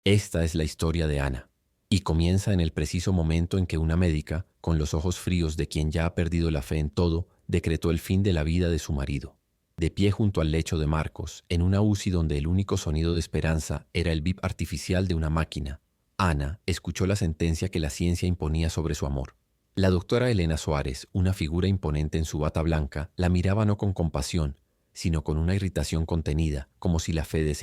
Esta es la historia de Ana, y comienza en el preciso momento en que una médica, con los ojos fríos de quien ya ha perdido la fe en todo, decretó el fin de la vida de su marido. De pie junto al lecho de Marcos, en una UCI donde el único sonido de esperanza era el bip artificial de una máquina, Ana escuchó la sentencia que la ciencia imponía sobre su amor. La doctora Elena Soares, una figura imponente en su bata blanca, la miraba no con compasión, sino con una irritación contenida, como si la fe de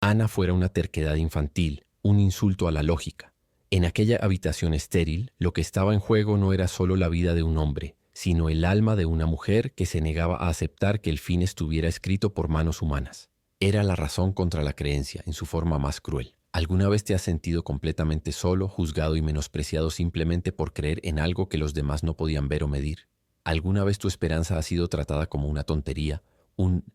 Ana fuera una terquedad infantil, un insulto a la lógica. En aquella habitación estéril, lo que estaba en juego no era solo la vida de un hombre, sino el alma de una mujer que se negaba a aceptar que el fin estuviera escrito por manos humanas. Era la razón contra la creencia, en su forma más cruel. ¿Alguna vez te has sentido completamente solo, juzgado y menospreciado simplemente por creer en algo que los demás no podían ver o medir? ¿Alguna vez tu esperanza ha sido tratada como una tontería, un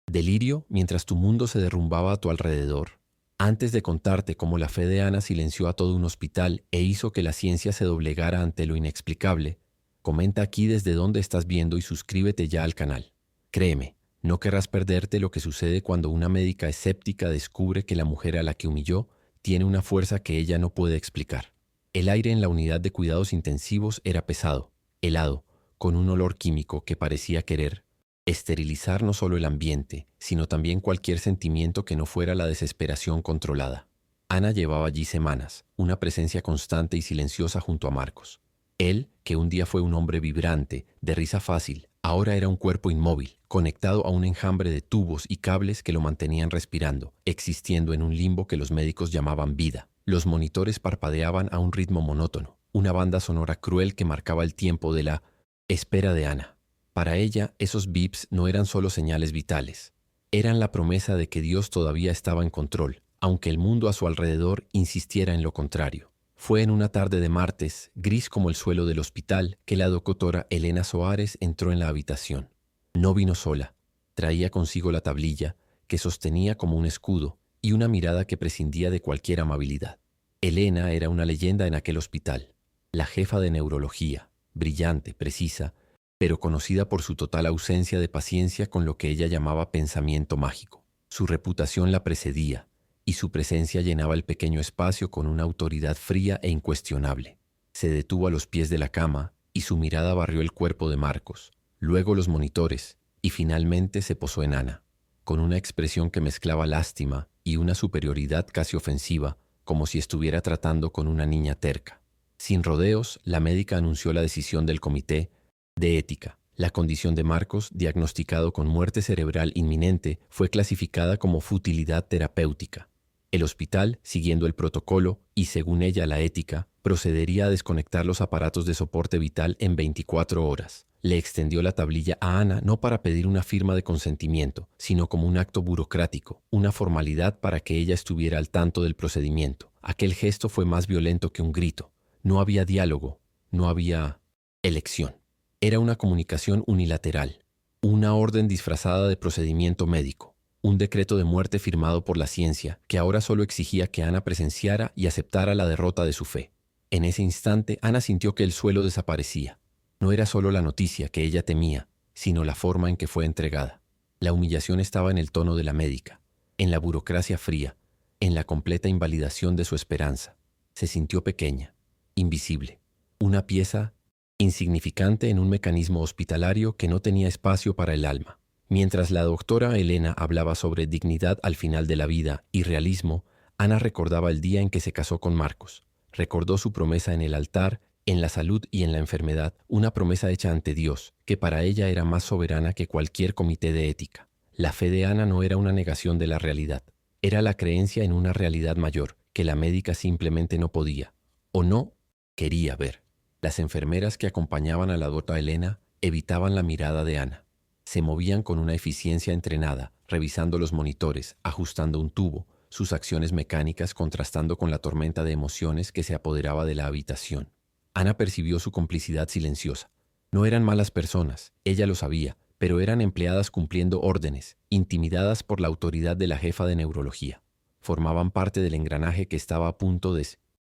delirio, mientras tu mundo se derrumbaba a tu alrededor? Antes de contarte cómo la fe de Ana silenció a todo un hospital e hizo que la ciencia se doblegara ante lo inexplicable, comenta aquí desde dónde estás viendo y suscríbete ya al canal. Créeme, no querrás perderte lo que sucede cuando una médica escéptica descubre que la mujer a la que humilló tiene una fuerza que ella no puede explicar. El aire en la unidad de cuidados intensivos era pesado, helado, con un olor químico que parecía querer esterilizar no solo el ambiente, sino también cualquier sentimiento que no fuera la desesperación controlada. Ana llevaba allí semanas, una presencia constante y silenciosa junto a Marcos. Él, que un día fue un hombre vibrante, de risa fácil, ahora era un cuerpo inmóvil, conectado a un enjambre de tubos y cables que lo mantenían respirando, existiendo en un limbo que los médicos llamaban vida. Los monitores parpadeaban a un ritmo monótono, una banda sonora cruel que marcaba el tiempo de la espera de Ana. Para ella, esos bips no eran solo señales vitales. Eran la promesa de que Dios todavía estaba en control, aunque el mundo a su alrededor insistiera en lo contrario. Fue en una tarde de martes, gris como el suelo del hospital, que la doctora Elena Soares entró en la habitación. No vino sola. Traía consigo la tablilla, que sostenía como un escudo, y una mirada que prescindía de cualquier amabilidad. Elena era una leyenda en aquel hospital, la jefa de neurología, brillante, precisa, pero conocida por su total ausencia de paciencia con lo que ella llamaba pensamiento mágico. Su reputación la precedía, y su presencia llenaba el pequeño espacio con una autoridad fría e incuestionable. Se detuvo a los pies de la cama, y su mirada barrió el cuerpo de Marcos, luego los monitores, y finalmente se posó en Ana, con una expresión que mezclaba lástima y una superioridad casi ofensiva, como si estuviera tratando con una niña terca. Sin rodeos, la médica anunció la decisión del comité de ética. La condición de Marcos, diagnosticado con muerte cerebral inminente, fue clasificada como futilidad terapéutica. El hospital, siguiendo el protocolo y según ella la ética, procedería a desconectar los aparatos de soporte vital en 24 horas. Le extendió la tablilla a Ana no para pedir una firma de consentimiento, sino como un acto burocrático, una formalidad para que ella estuviera al tanto del procedimiento. Aquel gesto fue más violento que un grito. No había diálogo, no había elección. Era una comunicación unilateral, una orden disfrazada de procedimiento médico, un decreto de muerte firmado por la ciencia que ahora solo exigía que Ana presenciara y aceptara la derrota de su fe. En ese instante, Ana sintió que el suelo desaparecía. No era solo la noticia que ella temía, sino la forma en que fue entregada. La humillación estaba en el tono de la médica, en la burocracia fría, en la completa invalidación de su esperanza. Se sintió pequeña, invisible, una pieza insignificante en un mecanismo hospitalario que no tenía espacio para el alma. Mientras la doctora Elena hablaba sobre dignidad al final de la vida y realismo, Ana recordaba el día en que se casó con Marcos. Recordó su promesa en el altar, en la salud y en la enfermedad, una promesa hecha ante Dios, que para ella era más soberana que cualquier comité de ética. La fe de Ana no era una negación de la realidad, era la creencia en una realidad mayor, que la médica simplemente no podía, o no quería ver. Las enfermeras que acompañaban a la doctora Elena evitaban la mirada de Ana. Se movían con una eficiencia entrenada, revisando los monitores, ajustando un tubo, sus acciones mecánicas contrastando con la tormenta de emociones que se apoderaba de la habitación. Ana percibió su complicidad silenciosa. No eran malas personas, ella lo sabía, pero eran empleadas cumpliendo órdenes, intimidadas por la autoridad de la jefa de neurología. Formaban parte del engranaje que estaba a punto de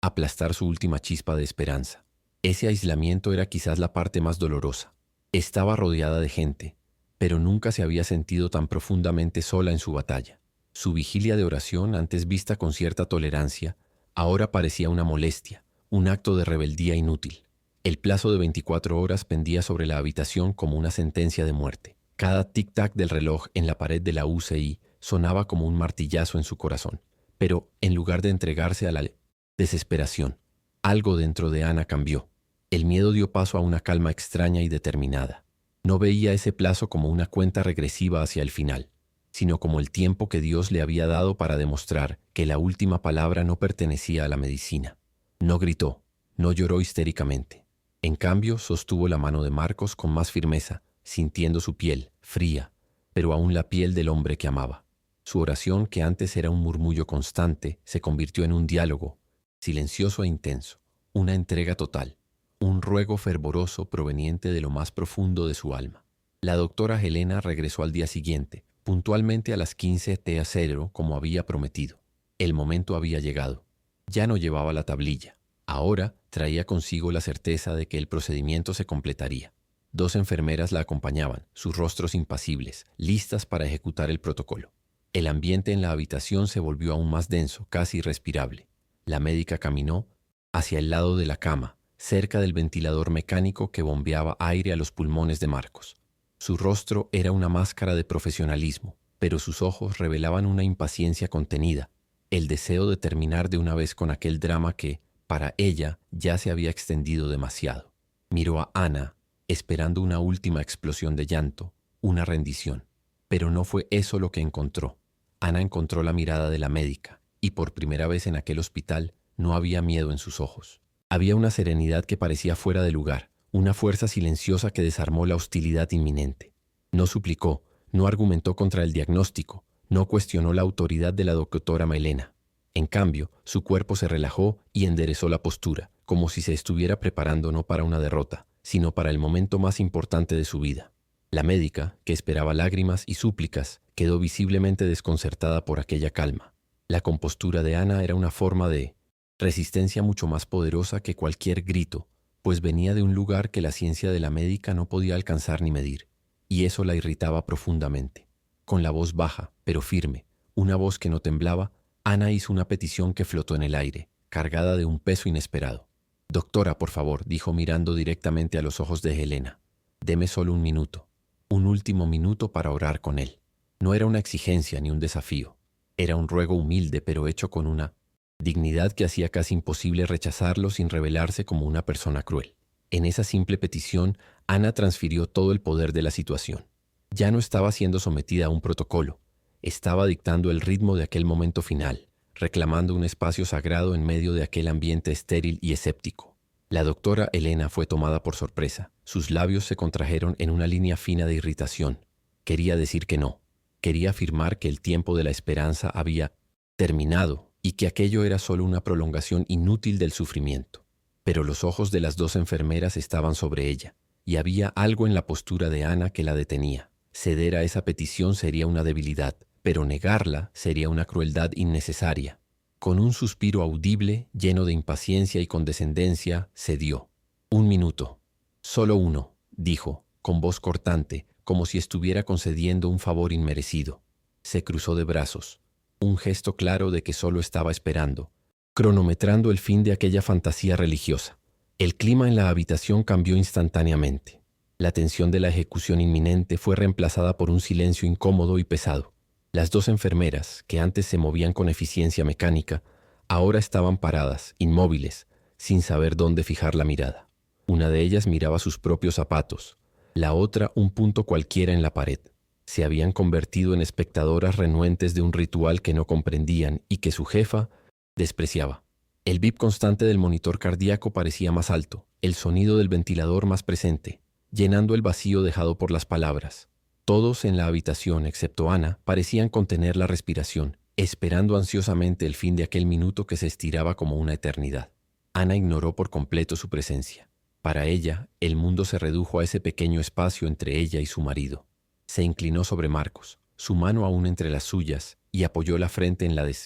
aplastar su última chispa de esperanza. Ese aislamiento era quizás la parte más dolorosa. Estaba rodeada de gente, pero nunca se había sentido tan profundamente sola en su batalla. Su vigilia de oración, antes vista con cierta tolerancia, ahora parecía una molestia, un acto de rebeldía inútil. El plazo de 24 horas pendía sobre la habitación como una sentencia de muerte. Cada tic-tac del reloj en la pared de la UCI sonaba como un martillazo en su corazón. Pero, en lugar de entregarse a la desesperación, algo dentro de Ana cambió. El miedo dio paso a una calma extraña y determinada. No veía ese plazo como una cuenta regresiva hacia el final, sino como el tiempo que Dios le había dado para demostrar que la última palabra no pertenecía a la medicina. No gritó, no lloró histéricamente. En cambio, sostuvo la mano de Marcos con más firmeza, sintiendo su piel, fría, pero aún la piel del hombre que amaba. Su oración, que antes era un murmullo constante, se convirtió en un diálogo, silencioso e intenso, una entrega total, un ruego fervoroso proveniente de lo más profundo de su alma. La doctora Helena regresó al día siguiente, puntualmente a las 15:00, como había prometido. El momento había llegado. Ya no llevaba la tablilla. Ahora traía consigo la certeza de que el procedimiento se completaría. 2 enfermeras la acompañaban, sus rostros impasibles, listas para ejecutar el protocolo. El ambiente en la habitación se volvió aún más denso, casi irrespirable. La médica caminó hacia el lado de la cama, cerca del ventilador mecánico que bombeaba aire a los pulmones de Marcos. Su rostro era una máscara de profesionalismo, pero sus ojos revelaban una impaciencia contenida, el deseo de terminar de una vez con aquel drama que, para ella, ya se había extendido demasiado. Miró a Ana, esperando una última explosión de llanto, una rendición. Pero no fue eso lo que encontró. Ana encontró la mirada de la médica, y por primera vez en aquel hospital no había miedo en sus ojos. Había una serenidad que parecía fuera de lugar, una fuerza silenciosa que desarmó la hostilidad inminente. No suplicó, no argumentó contra el diagnóstico, no cuestionó la autoridad de la doctora Melena. En cambio, su cuerpo se relajó y enderezó la postura, como si se estuviera preparando no para una derrota, sino para el momento más importante de su vida. La médica, que esperaba lágrimas y súplicas, quedó visiblemente desconcertada por aquella calma. La compostura de Ana era una forma de resistencia mucho más poderosa que cualquier grito, pues venía de un lugar que la ciencia de la médica no podía alcanzar ni medir, y eso la irritaba profundamente. Con la voz baja, pero firme, una voz que no temblaba, Ana hizo una petición que flotó en el aire, cargada de un peso inesperado. «Doctora, por favor», dijo mirando directamente a los ojos de Helena, «deme solo un minuto, un último minuto para orar con él». No era una exigencia ni un desafío. Era un ruego humilde, pero hecho con una dignidad que hacía casi imposible rechazarlo sin revelarse como una persona cruel. En esa simple petición, Ana transfirió todo el poder de la situación. Ya no estaba siendo sometida a un protocolo. Estaba dictando el ritmo de aquel momento final, reclamando un espacio sagrado en medio de aquel ambiente estéril y escéptico. La doctora Helena fue tomada por sorpresa. Sus labios se contrajeron en una línea fina de irritación. Quería decir que no. Quería afirmar que el tiempo de la esperanza había terminado y que aquello era solo una prolongación inútil del sufrimiento. Pero los ojos de las 2 enfermeras estaban sobre ella, y había algo en la postura de Ana que la detenía. Ceder a esa petición sería una debilidad, pero negarla sería una crueldad innecesaria. Con un suspiro audible, lleno de impaciencia y condescendencia, cedió. «Un minuto. Solo uno», dijo, con voz cortante, como si estuviera concediendo un favor inmerecido. Se cruzó de brazos, un gesto claro de que solo estaba esperando, cronometrando el fin de aquella fantasía religiosa. El clima en la habitación cambió instantáneamente. La tensión de la ejecución inminente fue reemplazada por un silencio incómodo y pesado. Las 2 enfermeras, que antes se movían con eficiencia mecánica, ahora estaban paradas, inmóviles, sin saber dónde fijar la mirada. Una de ellas miraba sus propios zapatos, la otra un punto cualquiera en la pared. Se habían convertido en espectadoras renuentes de un ritual que no comprendían y que su jefa despreciaba. El bip constante del monitor cardíaco parecía más alto, el sonido del ventilador más presente, llenando el vacío dejado por las palabras. Todos en la habitación, excepto Ana, parecían contener la respiración, esperando ansiosamente el fin de aquel minuto que se estiraba como una eternidad. Ana ignoró por completo su presencia. Para ella, el mundo se redujo a ese pequeño espacio entre ella y su marido. Se inclinó sobre Marcos, su mano aún entre las suyas, y apoyó la frente en la de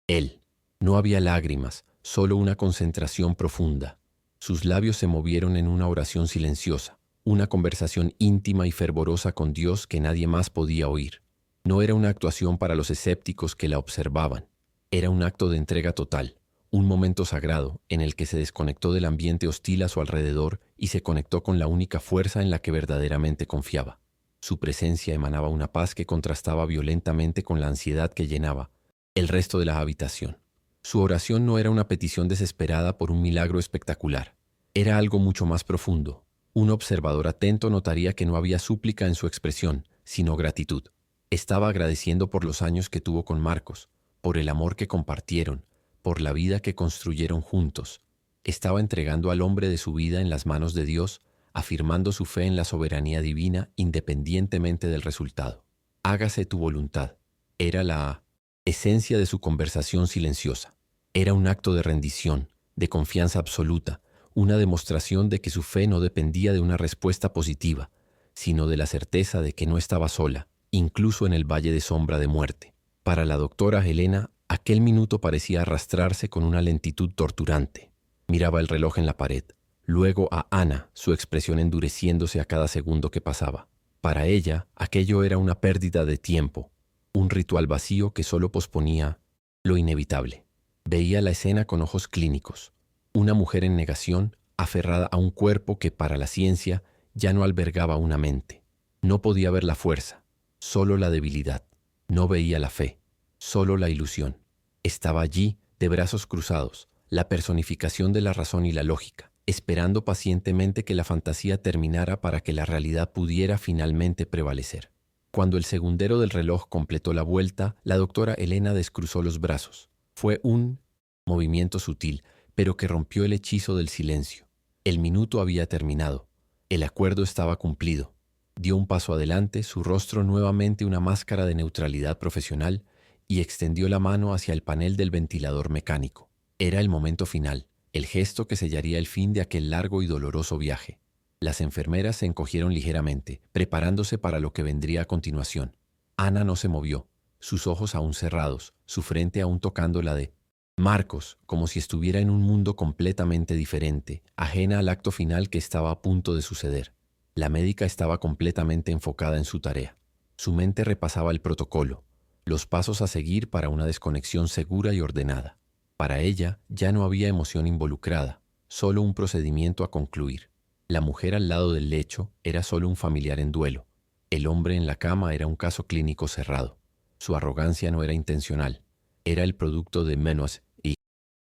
él. No había lágrimas, solo una concentración profunda. Sus labios se movieron en una oración silenciosa, una conversación íntima y fervorosa con Dios que nadie más podía oír. No era una actuación para los escépticos que la observaban. Era un acto de entrega total, un momento sagrado en el que se desconectó del ambiente hostil a su alrededor y se conectó con la única fuerza en la que verdaderamente confiaba. Su presencia emanaba una paz que contrastaba violentamente con la ansiedad que llenaba el resto de la habitación. Su oración no era una petición desesperada por un milagro espectacular. Era algo mucho más profundo. Un observador atento notaría que no había súplica en su expresión, sino gratitud. Estaba agradeciendo por los años que tuvo con Marcos, por el amor que compartieron, por la vida que construyeron juntos. Estaba entregando al hombre de su vida en las manos de Dios, afirmando su fe en la soberanía divina independientemente del resultado. Hágase tu voluntad. Era la esencia de su conversación silenciosa. Era un acto de rendición, de confianza absoluta, una demostración de que su fe no dependía de una respuesta positiva, sino de la certeza de que no estaba sola, incluso en el valle de sombra de muerte. Para la doctora Helena, aquel minuto parecía arrastrarse con una lentitud torturante. Miraba el reloj en la pared, luego a Ana, su expresión endureciéndose a cada segundo que pasaba. Para ella, aquello era una pérdida de tiempo, un ritual vacío que solo posponía lo inevitable. Veía la escena con ojos clínicos. Una mujer en negación, aferrada a un cuerpo que para la ciencia ya no albergaba una mente. No podía ver la fuerza, solo la debilidad. No veía la fe, solo la ilusión. Estaba allí, de brazos cruzados, la personificación de la razón y la lógica, esperando pacientemente que la fantasía terminara para que la realidad pudiera finalmente prevalecer. Cuando el segundero del reloj completó la vuelta, la doctora Helena descruzó los brazos. Fue un movimiento sutil, pero que rompió el hechizo del silencio. El minuto había terminado. El acuerdo estaba cumplido. Dio un paso adelante, su rostro nuevamente una máscara de neutralidad profesional, y extendió la mano hacia el panel del ventilador mecánico. Era el momento final, el gesto que sellaría el fin de aquel largo y doloroso viaje. Las enfermeras se encogieron ligeramente, preparándose para lo que vendría a continuación. Ana no se movió, sus ojos aún cerrados, su frente aún tocando la de Marcos, como si estuviera en un mundo completamente diferente, ajena al acto final que estaba a punto de suceder. La médica estaba completamente enfocada en su tarea. Su mente repasaba el protocolo, los pasos a seguir para una desconexión segura y ordenada. Para ella ya no había emoción involucrada, solo un procedimiento a concluir. La mujer al lado del lecho era solo un familiar en duelo. El hombre en la cama era un caso clínico cerrado. Su arrogancia no era intencional, era el producto de menos y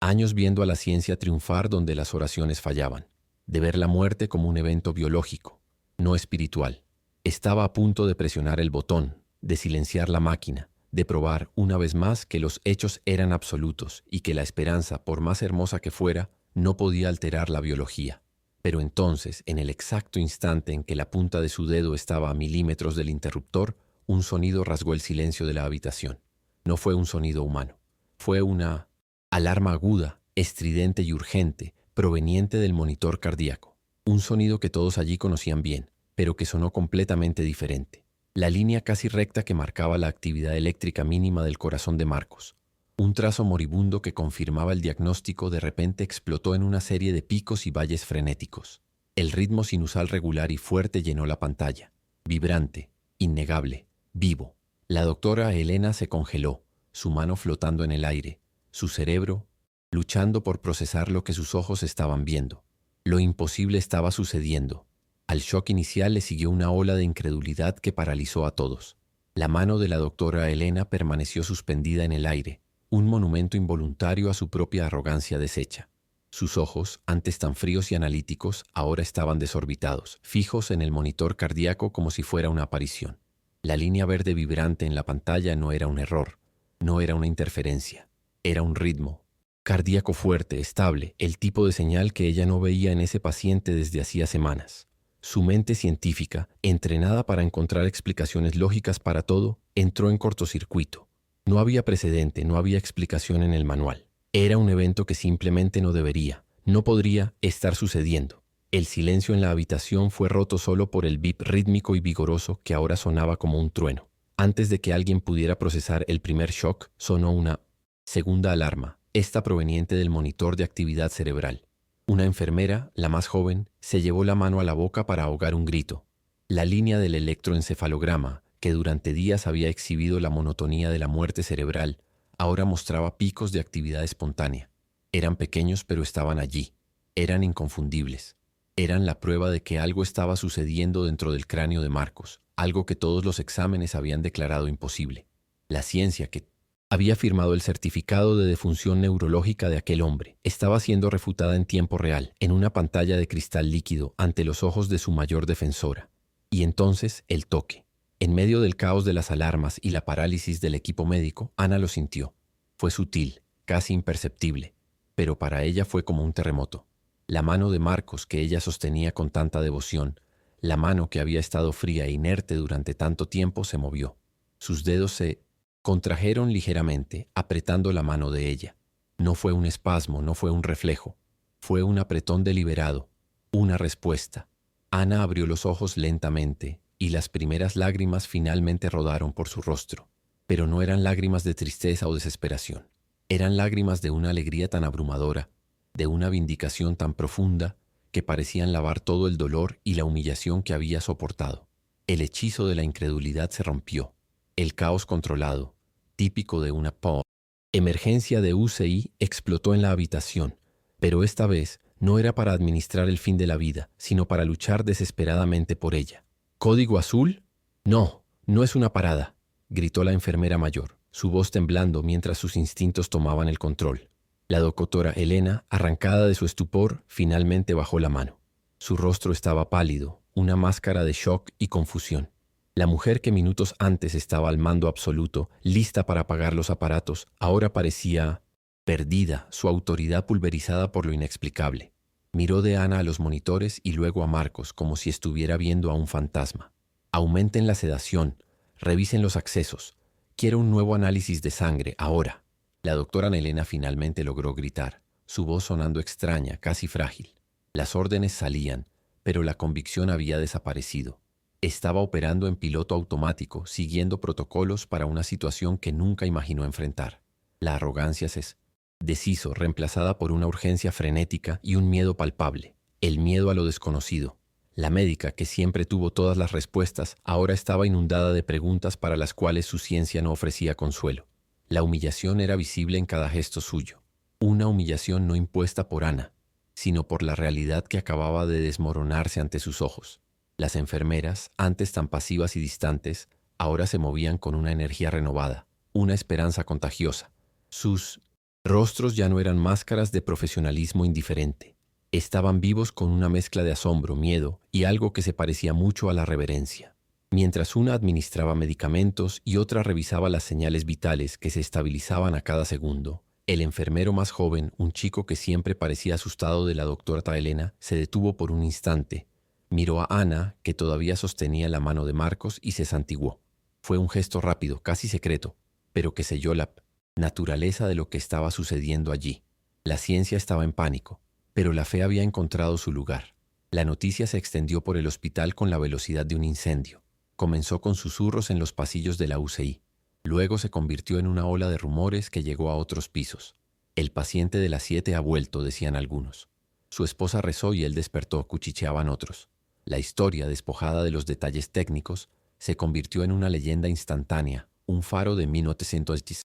años viendo a la ciencia triunfar donde las oraciones fallaban, de ver la muerte como un evento biológico, no espiritual. Estaba a punto de presionar el botón, de silenciar la máquina, de probar una vez más que los hechos eran absolutos y que la esperanza, por más hermosa que fuera, no podía alterar la biología. Pero entonces, en el exacto instante en que la punta de su dedo estaba a milímetros del interruptor, un sonido rasgó el silencio de la habitación. No fue un sonido humano. Fue una alarma aguda, estridente y urgente, proveniente del monitor cardíaco. Un sonido que todos allí conocían bien, pero que sonó completamente diferente. La línea casi recta que marcaba la actividad eléctrica mínima del corazón de Marcos. Un trazo moribundo que confirmaba el diagnóstico de repente explotó en una serie de picos y valles frenéticos. El ritmo sinusal regular y fuerte llenó la pantalla. Vibrante, innegable, vivo. La doctora Helena se congeló, su mano flotando en el aire, su cerebro luchando por procesar lo que sus ojos estaban viendo. Lo imposible estaba sucediendo. Al shock inicial le siguió una ola de incredulidad que paralizó a todos. La mano de la doctora Helena permaneció suspendida en el aire, un monumento involuntario a su propia arrogancia deshecha. Sus ojos, antes tan fríos y analíticos, ahora estaban desorbitados, fijos en el monitor cardíaco como si fuera una aparición. La línea verde vibrante en la pantalla no era un error, no era una interferencia, era un ritmo cardíaco fuerte, estable, el tipo de señal que ella no veía en ese paciente desde hacía semanas. Su mente científica, entrenada para encontrar explicaciones lógicas para todo, entró en cortocircuito. No había precedente, no había explicación en el manual. Era un evento que simplemente no debería, no podría estar sucediendo. El silencio en la habitación fue roto solo por el bip rítmico y vigoroso que ahora sonaba como un trueno. Antes de que alguien pudiera procesar el primer shock, sonó una segunda alarma, esta proveniente del monitor de actividad cerebral. Una enfermera, la más joven, se llevó la mano a la boca para ahogar un grito. La línea del electroencefalograma, que durante días había exhibido la monotonía de la muerte cerebral, ahora mostraba picos de actividad espontánea. Eran pequeños pero estaban allí. Eran inconfundibles. Eran la prueba de que algo estaba sucediendo dentro del cráneo de Marcos, algo que todos los exámenes habían declarado imposible. La ciencia que había firmado el certificado de defunción neurológica de aquel hombre estaba siendo refutada en tiempo real, en una pantalla de cristal líquido ante los ojos de su mayor defensora. Y entonces el toque. En medio del caos de las alarmas y la parálisis del equipo médico, Ana lo sintió. Fue sutil, casi imperceptible, pero para ella fue como un terremoto. La mano de Marcos que ella sostenía con tanta devoción, la mano que había estado fría e inerte durante tanto tiempo, se movió. Sus dedos se contrajeron ligeramente, apretando la mano de ella. No fue un espasmo, no fue un reflejo. Fue un apretón deliberado, una respuesta. Ana abrió los ojos lentamente y las primeras lágrimas finalmente rodaron por su rostro. Pero no eran lágrimas de tristeza o desesperación. Eran lágrimas de una alegría tan abrumadora, de una vindicación tan profunda, que parecían lavar todo el dolor y la humillación que había soportado. El hechizo de la incredulidad se rompió. El caos controlado, típico de una emergencia de UCI, explotó en la habitación, pero esta vez no era para administrar el fin de la vida, sino para luchar desesperadamente por ella. ¿Código azul? No, no es una parada, gritó la enfermera mayor, su voz temblando mientras sus instintos tomaban el control. La doctora Elena, arrancada de su estupor, finalmente bajó la mano. Su rostro estaba pálido, una máscara de shock y confusión. La mujer que minutos antes estaba al mando absoluto, lista para apagar los aparatos, ahora parecía perdida, su autoridad pulverizada por lo inexplicable. Miró de Ana a los monitores y luego a Marcos, como si estuviera viendo a un fantasma. Aumenten la sedación, revisen los accesos. Quiero un nuevo análisis de sangre, ahora. La doctora Elena finalmente logró gritar, su voz sonando extraña, casi frágil. Las órdenes salían, pero la convicción había desaparecido. Estaba operando en piloto automático, siguiendo protocolos para una situación que nunca imaginó enfrentar. La arrogancia se deshizo, reemplazada por una urgencia frenética y un miedo palpable, el miedo a lo desconocido. La médica, que siempre tuvo todas las respuestas, ahora estaba inundada de preguntas para las cuales su ciencia no ofrecía consuelo. La humillación era visible en cada gesto suyo. Una humillación no impuesta por Ana, sino por la realidad que acababa de desmoronarse ante sus ojos. Las enfermeras, antes tan pasivas y distantes, ahora se movían con una energía renovada, una esperanza contagiosa. Sus rostros ya no eran máscaras de profesionalismo indiferente. Estaban vivos con una mezcla de asombro, miedo y algo que se parecía mucho a la reverencia. Mientras una administraba medicamentos y otra revisaba las señales vitales que se estabilizaban a cada segundo, el enfermero más joven, un chico que siempre parecía asustado de la doctora Elena, se detuvo por un instante. Miró a Ana, que todavía sostenía la mano de Marcos, y se santiguó. Fue un gesto rápido, casi secreto, pero que selló la naturaleza de lo que estaba sucediendo allí. La ciencia estaba en pánico, pero la fe había encontrado su lugar. La noticia se extendió por el hospital con la velocidad de un incendio. Comenzó con susurros en los pasillos de la UCI. Luego se convirtió en una ola de rumores que llegó a otros pisos. El paciente de las 7 ha vuelto, decían algunos. Su esposa rezó y él despertó, cuchicheaban otros. La historia, despojada de los detalles técnicos, se convirtió en una leyenda instantánea, un faro de 1910.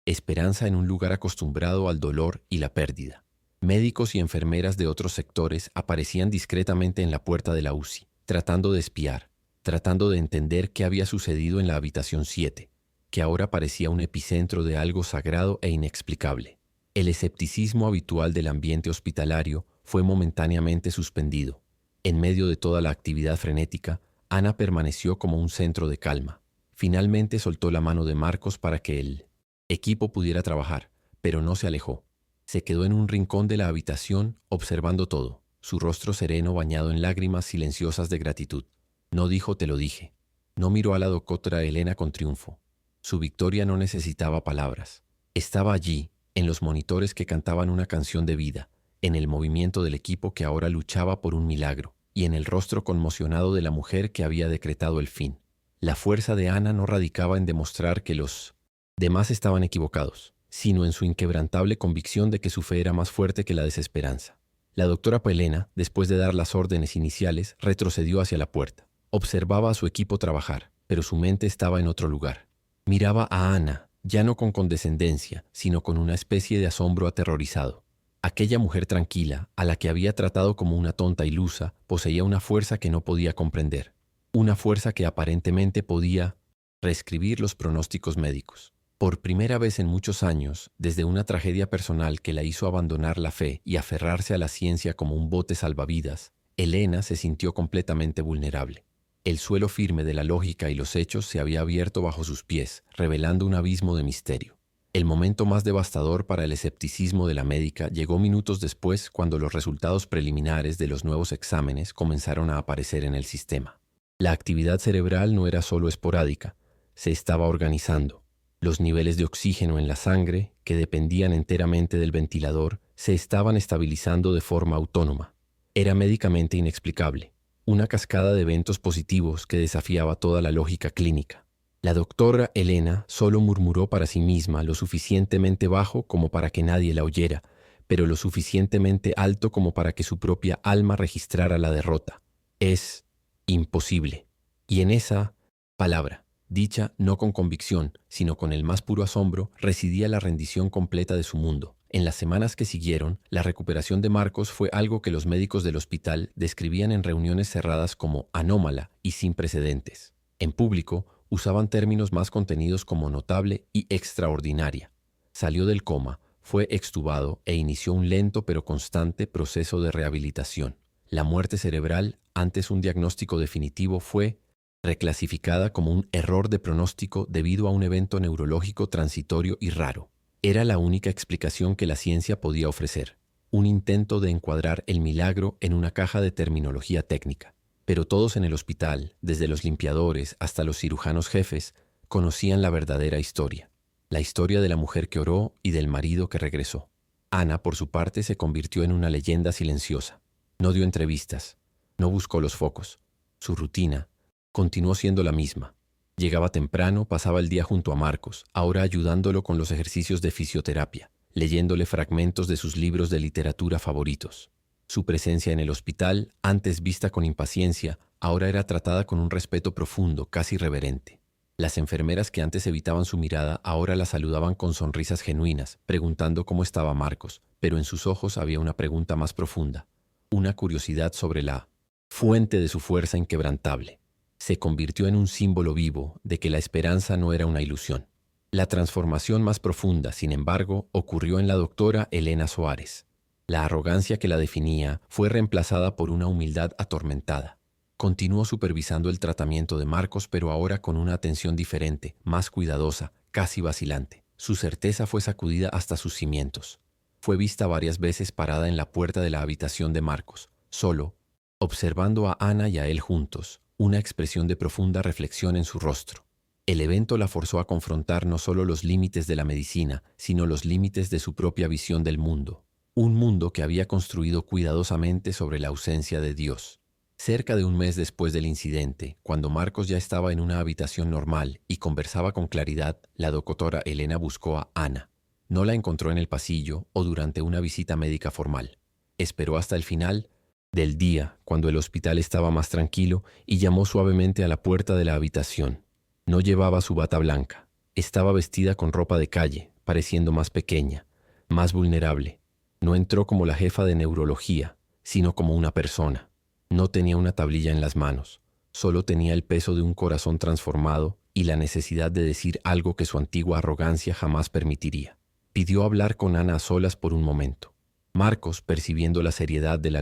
Esperanza en un lugar acostumbrado al dolor y la pérdida. Médicos y enfermeras de otros sectores aparecían discretamente en la puerta de la UCI, tratando de espiar, tratando de entender qué había sucedido en la habitación 7, que ahora parecía un epicentro de algo sagrado e inexplicable. El escepticismo habitual del ambiente hospitalario fue momentáneamente suspendido. En medio de toda la actividad frenética, Ana permaneció como un centro de calma. Finalmente soltó la mano de Marcos para que el equipo pudiera trabajar, pero no se alejó. Se quedó en un rincón de la habitación observando todo, su rostro sereno bañado en lágrimas silenciosas de gratitud. No dijo "te lo dije". No miró a la doctora Elena con triunfo. Su victoria no necesitaba palabras. Estaba allí, en los monitores que cantaban una canción de vida, en el movimiento del equipo que ahora luchaba por un milagro, y en el rostro conmocionado de la mujer que había decretado el fin. La fuerza de Ana no radicaba en demostrar que los demás estaban equivocados, sino en su inquebrantable convicción de que su fe era más fuerte que la desesperanza. La doctora Elena, después de dar las órdenes iniciales, retrocedió hacia la puerta. Observaba a su equipo trabajar, pero su mente estaba en otro lugar. Miraba a Ana, ya no con condescendencia, sino con una especie de asombro aterrorizado. Aquella mujer tranquila, a la que había tratado como una tonta ilusa, poseía una fuerza que no podía comprender. Una fuerza que aparentemente podía reescribir los pronósticos médicos. Por primera vez en muchos años, desde una tragedia personal que la hizo abandonar la fe y aferrarse a la ciencia como un bote salvavidas, Elena se sintió completamente vulnerable. El suelo firme de la lógica y los hechos se había abierto bajo sus pies, revelando un abismo de misterio. El momento más devastador para el escepticismo de la médica llegó minutos después, cuando los resultados preliminares de los nuevos exámenes comenzaron a aparecer en el sistema. La actividad cerebral no era solo esporádica, se estaba organizando. Los niveles de oxígeno en la sangre, que dependían enteramente del ventilador, se estaban estabilizando de forma autónoma. Era médicamente inexplicable. Una cascada de eventos positivos que desafiaba toda la lógica clínica. La doctora Elena solo murmuró para sí misma lo suficientemente bajo como para que nadie la oyera, pero lo suficientemente alto como para que su propia alma registrara la derrota. Es imposible. Y en esa palabra, dicha no con convicción, sino con el más puro asombro, residía la rendición completa de su mundo. En las semanas que siguieron, la recuperación de Marcos fue algo que los médicos del hospital describían en reuniones cerradas como anómala y sin precedentes. En público, usaban términos más contenidos como notable y extraordinaria. Salió del coma, fue extubado e inició un lento pero constante proceso de rehabilitación. La muerte cerebral, antes un diagnóstico definitivo, fue reclasificada como un error de pronóstico debido a un evento neurológico transitorio y raro. Era la única explicación que la ciencia podía ofrecer, un intento de encuadrar el milagro en una caja de terminología técnica. Pero todos en el hospital, desde los limpiadores hasta los cirujanos jefes, conocían la verdadera historia. La historia de la mujer que oró y del marido que regresó. Ana, por su parte, se convirtió en una leyenda silenciosa. No dio entrevistas, no buscó los focos. Su rutina continuó siendo la misma. Llegaba temprano, pasaba el día junto a Marcos, ahora ayudándolo con los ejercicios de fisioterapia, leyéndole fragmentos de sus libros de literatura favoritos. Su presencia en el hospital, antes vista con impaciencia, ahora era tratada con un respeto profundo, casi reverente. Las enfermeras que antes evitaban su mirada ahora la saludaban con sonrisas genuinas, preguntando cómo estaba Marcos, pero en sus ojos había una pregunta más profunda, una curiosidad sobre la fuente de su fuerza inquebrantable. Se convirtió en un símbolo vivo de que la esperanza no era una ilusión. La transformación más profunda, sin embargo, ocurrió en la doctora Elena Soares. La arrogancia que la definía fue reemplazada por una humildad atormentada. Continuó supervisando el tratamiento de Marcos, pero ahora con una atención diferente, más cuidadosa, casi vacilante. Su certeza fue sacudida hasta sus cimientos. Fue vista varias veces parada en la puerta de la habitación de Marcos, solo, observando a Ana y a él juntos, una expresión de profunda reflexión en su rostro. El evento la forzó a confrontar no solo los límites de la medicina, sino los límites de su propia visión del mundo. Un mundo que había construido cuidadosamente sobre la ausencia de Dios. Cerca de un mes después del incidente, cuando Marcos ya estaba en una habitación normal y conversaba con claridad, la doctora Elena buscó a Ana. No la encontró en el pasillo o durante una visita médica formal. Esperó hasta el final del día, cuando el hospital estaba más tranquilo, y llamó suavemente a la puerta de la habitación. No llevaba su bata blanca. Estaba vestida con ropa de calle, pareciendo más pequeña, más vulnerable. No entró como la jefa de neurología, sino como una persona. No tenía una tablilla en las manos. Solo tenía el peso de un corazón transformado y la necesidad de decir algo que su antigua arrogancia jamás permitiría. Pidió hablar con Ana a solas por un momento. Marcos, percibiendo la seriedad de la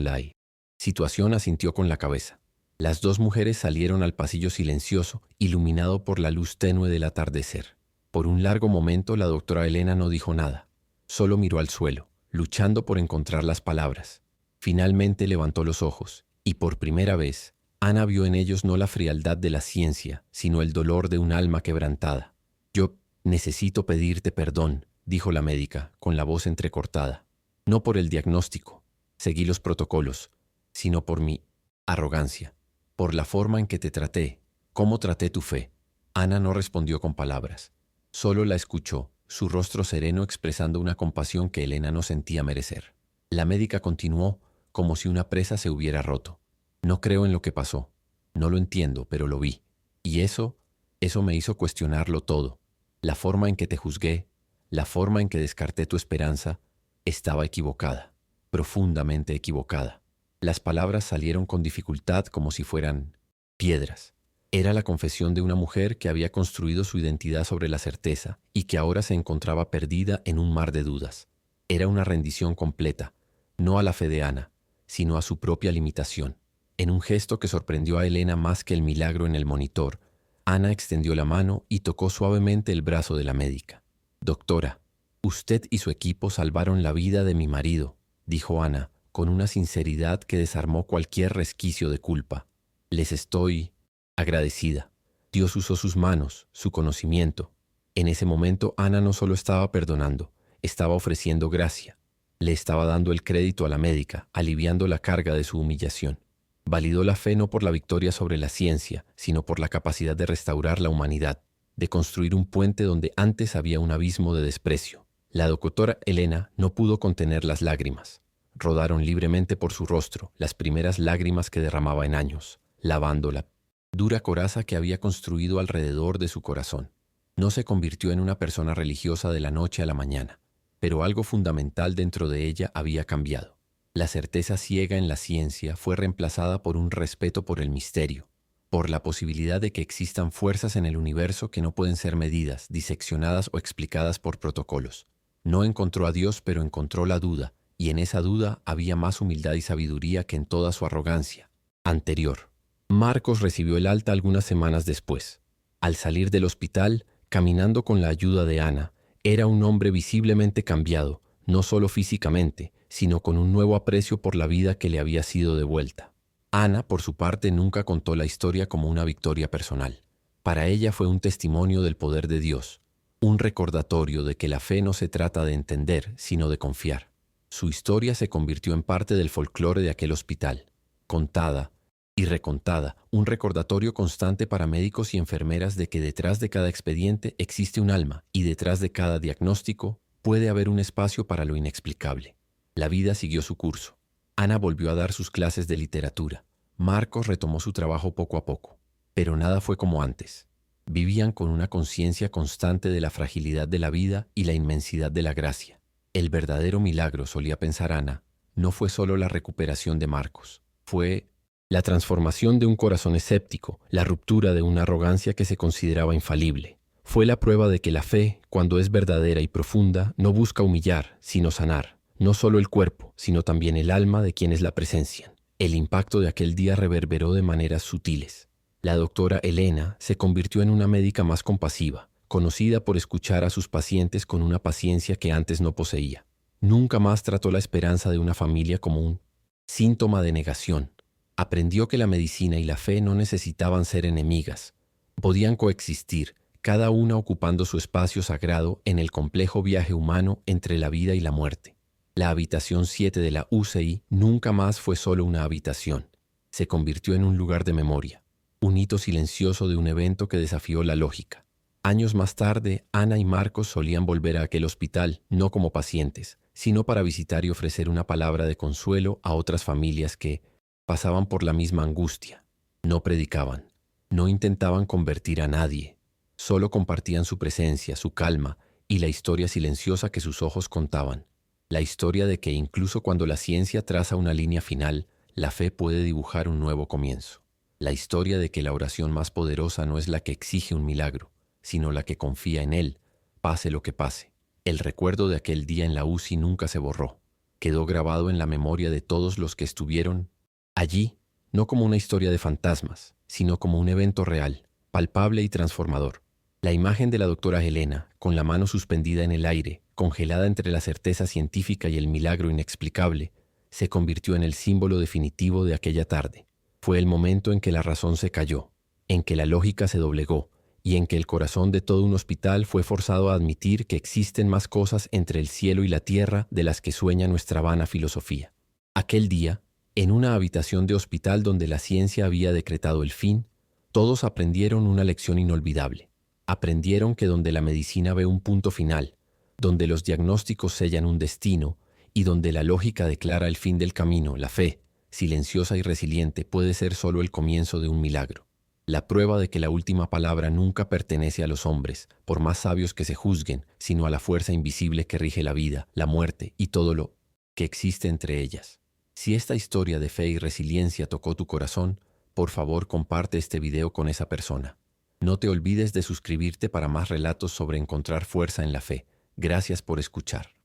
situación, asintió con la cabeza. Las dos mujeres salieron al pasillo silencioso, iluminado por la luz tenue del atardecer. Por un largo momento la doctora Elena no dijo nada. Solo miró al suelo, luchando por encontrar las palabras. Finalmente levantó los ojos, y por primera vez, Ana vio en ellos no la frialdad de la ciencia, sino el dolor de un alma quebrantada. «Yo necesito pedirte perdón», dijo la médica, con la voz entrecortada. «No por el diagnóstico, seguí los protocolos, sino por mi arrogancia, por la forma en que te traté, cómo traté tu fe». Ana no respondió con palabras, solo la escuchó, su rostro sereno expresando una compasión que Elena no sentía merecer. La médica continuó, como si una presa se hubiera roto. «No creo en lo que pasó. No lo entiendo, pero lo vi. Y eso Eso me hizo cuestionarlo todo. La forma en que te juzgué, la forma en que descarté tu esperanza, estaba equivocada, profundamente equivocada. Las palabras salieron con dificultad como si fueran piedras. Era la confesión de una mujer que había construido su identidad sobre la certeza y que ahora se encontraba perdida en un mar de dudas. Era una rendición completa, no a la fe de Ana, sino a su propia limitación. En un gesto que sorprendió a Elena más que el milagro en el monitor, Ana extendió la mano y tocó suavemente el brazo de la médica. «Doctora, usted y su equipo salvaron la vida de mi marido», dijo Ana, con una sinceridad que desarmó cualquier resquicio de culpa. «Les estoy agradecida». Dios usó sus manos, su conocimiento. En ese momento Ana no solo estaba perdonando, estaba ofreciendo gracia. Le estaba dando el crédito a la médica, aliviando la carga de su humillación. Validó la fe no por la victoria sobre la ciencia, sino por la capacidad de restaurar la humanidad, de construir un puente donde antes había un abismo de desprecio. La doctora Elena no pudo contener las lágrimas. Rodaron libremente por su rostro las primeras lágrimas que derramaba en años, lavando la dura coraza que había construido alrededor de su corazón. No se convirtió en una persona religiosa de la noche a la mañana, pero algo fundamental dentro de ella había cambiado. La certeza ciega en la ciencia fue reemplazada por un respeto por el misterio, por la posibilidad de que existan fuerzas en el universo que no pueden ser medidas, diseccionadas o explicadas por protocolos. No encontró a Dios, pero encontró la duda, y en esa duda había más humildad y sabiduría que en toda su arrogancia anterior. Marcos recibió el alta algunas semanas después. Al salir del hospital, caminando con la ayuda de Ana, era un hombre visiblemente cambiado, no solo físicamente, sino con un nuevo aprecio por la vida que le había sido devuelta. Ana, por su parte, nunca contó la historia como una victoria personal. Para ella fue un testimonio del poder de Dios, un recordatorio de que la fe no se trata de entender, sino de confiar. Su historia se convirtió en parte del folclore de aquel hospital, contada y recontada, un recordatorio constante para médicos y enfermeras de que detrás de cada expediente existe un alma y detrás de cada diagnóstico puede haber un espacio para lo inexplicable. La vida siguió su curso. Ana volvió a dar sus clases de literatura. Marcos retomó su trabajo poco a poco, pero nada fue como antes. Vivían con una conciencia constante de la fragilidad de la vida y la inmensidad de la gracia. El verdadero milagro, solía pensar Ana, no fue solo la recuperación de Marcos, fue la transformación de un corazón escéptico, la ruptura de una arrogancia que se consideraba infalible. Fue la prueba de que la fe, cuando es verdadera y profunda, no busca humillar, sino sanar, no solo el cuerpo, sino también el alma de quienes la presencian. El impacto de aquel día reverberó de maneras sutiles. La doctora Elena se convirtió en una médica más compasiva, conocida por escuchar a sus pacientes con una paciencia que antes no poseía. Nunca más trató la esperanza de una familia como un síntoma de negación. Aprendió que la medicina y la fe no necesitaban ser enemigas. Podían coexistir, cada una ocupando su espacio sagrado en el complejo viaje humano entre la vida y la muerte. La habitación 7 de la UCI nunca más fue solo una habitación. Se convirtió en un lugar de memoria, un hito silencioso de un evento que desafió la lógica. Años más tarde, Ana y Marcos solían volver a aquel hospital, no como pacientes, sino para visitar y ofrecer una palabra de consuelo a otras familias que pasaban por la misma angustia. No predicaban, no intentaban convertir a nadie, solo compartían su presencia, su calma y la historia silenciosa que sus ojos contaban. La historia de que incluso cuando la ciencia traza una línea final, la fe puede dibujar un nuevo comienzo. La historia de que la oración más poderosa no es la que exige un milagro, sino la que confía en él, pase lo que pase. El recuerdo de aquel día en la UCI nunca se borró. Quedó grabado en la memoria de todos los que estuvieron allí, no como una historia de fantasmas, sino como un evento real, palpable y transformador. La imagen de la doctora Elena, con la mano suspendida en el aire, congelada entre la certeza científica y el milagro inexplicable, se convirtió en el símbolo definitivo de aquella tarde. Fue el momento en que la razón se cayó, en que la lógica se doblegó y en que el corazón de todo un hospital fue forzado a admitir que existen más cosas entre el cielo y la tierra de las que sueña nuestra vana filosofía. Aquel día, en una habitación de hospital donde la ciencia había decretado el fin, todos aprendieron una lección inolvidable. Aprendieron que donde la medicina ve un punto final, donde los diagnósticos sellan un destino y donde la lógica declara el fin del camino, la fe, silenciosa y resiliente, puede ser solo el comienzo de un milagro. La prueba de que la última palabra nunca pertenece a los hombres, por más sabios que se juzguen, sino a la fuerza invisible que rige la vida, la muerte y todo lo que existe entre ellas. Si esta historia de fe y resiliencia tocó tu corazón, por favor comparte este video con esa persona. No te olvides de suscribirte para más relatos sobre encontrar fuerza en la fe. Gracias por escuchar.